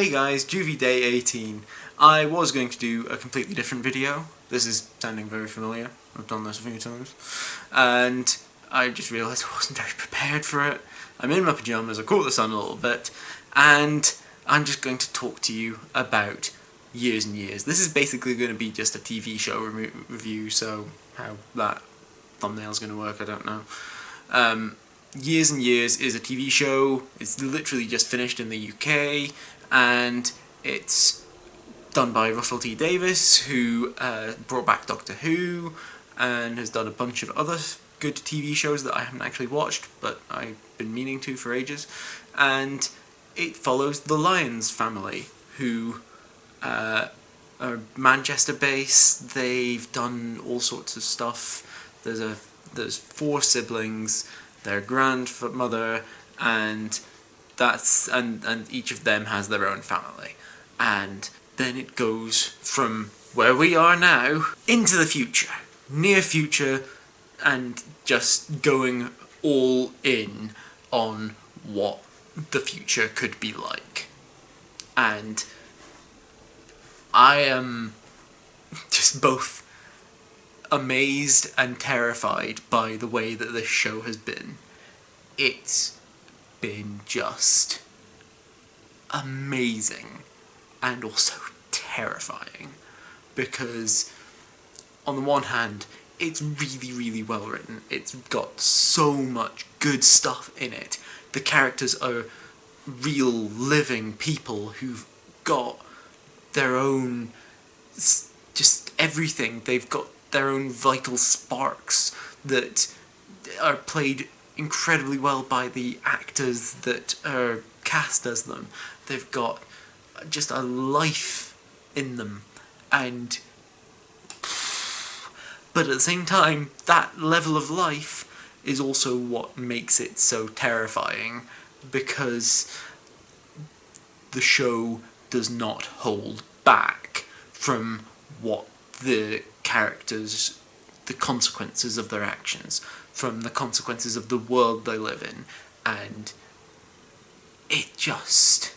Hey guys, JuV Day 18. I was going to do a completely different video. This is sounding very familiar. I've done this a few times. And I just realised I wasn't very prepared for it. I'm in my pyjamas, I caught the sun a little bit, and I'm just going to talk to you about Years and Years. This is basically going to be just a TV show review, so how that thumbnail's going to work, I don't know. Years and Years is a TV show. It's literally just finished in the UK, and it's done by Russell T Davies, who brought back Doctor Who, and has done a bunch of other good TV shows that I haven't actually watched, but I've been meaning to for ages. And it follows the Lyons family, who are Manchester-based. They've done all sorts of stuff. There's 4 siblings, their grandmother, and each of them has their own family. And then it goes from where we are now into the future, near future, and just going all in on what the future could be like. And I am just both amazed and terrified by the way that this show has been. It's been just amazing and also terrifying, because on the one hand it's really well written. It's got so much good stuff in it. The characters are real living people who've got their own just everything. They've got their own vital sparks that are played incredibly well by the actors that are cast as them. They've got just a life in them, but at the same time, that level of life is also what makes it so terrifying, because the show does not hold back from what the characters, the consequences of their actions, from the consequences of the world they live in, and it just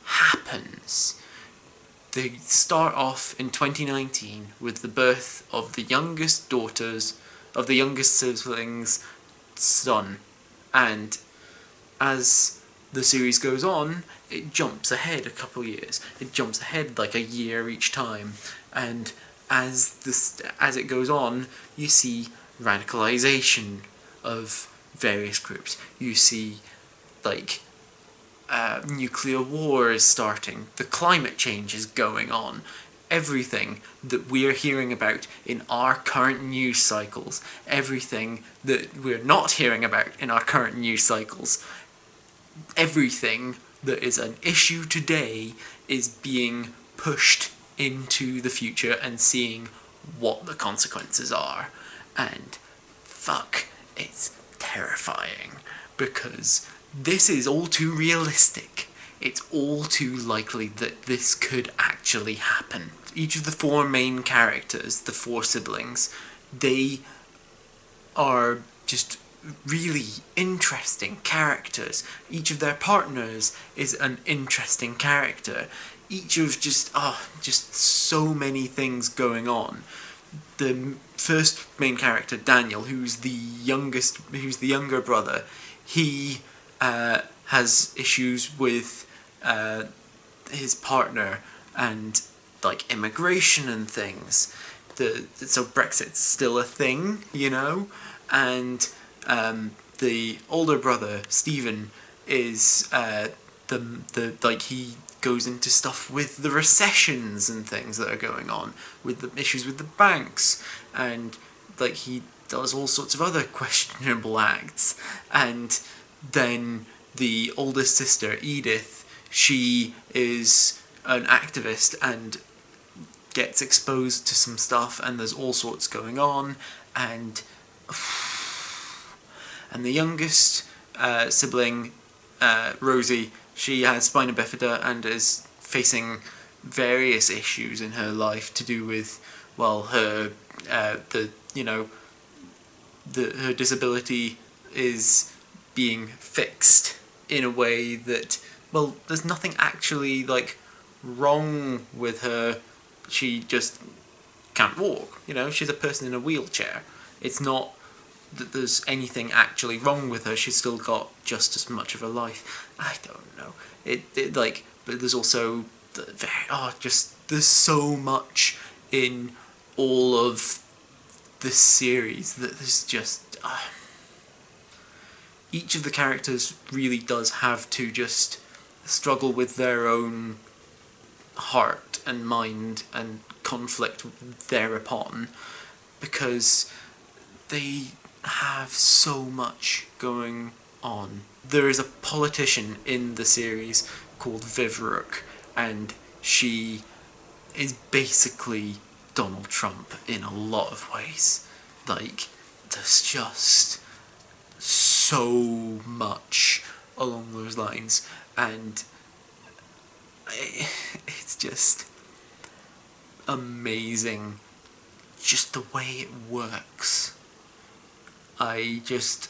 happens. They start off in 2019 with the birth of the youngest sibling's son, and as the series goes on, it jumps ahead a couple years. It jumps ahead like a year each time, and as it goes on, you see radicalization of various groups. You see, like, nuclear war is starting, the climate change is going on, everything that we're hearing about in our current news cycles, everything that we're not hearing about in our current news cycles, everything that is an issue today is being pushed into the future and seeing what the consequences are. And fuck, it's terrifying, because this is all too realistic. It's all too likely that this could actually happen. Each of the 4 main characters, the 4 siblings, they are just really interesting characters. Each of their partners is an interesting character. Each of just so many things going on. The first main character, Daniel, who's the younger brother, he has issues with his partner and like immigration and things. So Brexit's still a thing, you know, and the older brother, Stephen, is he goes into stuff with the recessions and things that are going on, with the issues with the banks, and like he does all sorts of other questionable acts. And then the oldest sister, Edith, she is an activist and gets exposed to some stuff, and there's all sorts going on, and the youngest sibling, Rosie, she has spina bifida and is facing various issues in her life to do with, well, her disability is being fixed in a way that well, there's nothing actually, like, wrong with her. She just can't walk, you know? She's a person in a wheelchair. It's not that there's anything actually wrong with her. She's still got just as much of a life. I don't know. But there's also there's so much in all of this series that there's just each of the characters really does have to just struggle with their own heart and mind and conflict thereupon, because they have so much going on. There is a politician in the series called Viv Rook, and she is basically Donald Trump in a lot of ways. Like, there's just so much along those lines, and it's just amazing just the way it works. I just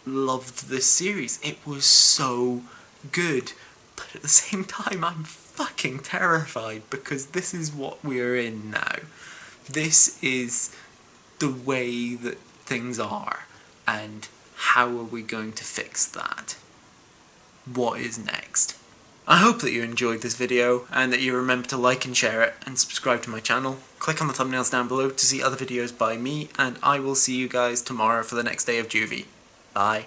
loved this series. It was so good, but at the same time I'm fucking terrified, because this is what we're in now. This is the way that things are, and how are we going to fix that? What is next? I hope that you enjoyed this video, and that you remember to like and share it, and subscribe to my channel. Click on the thumbnails down below to see other videos by me, and I will see you guys tomorrow for the next day of JuV. Bye.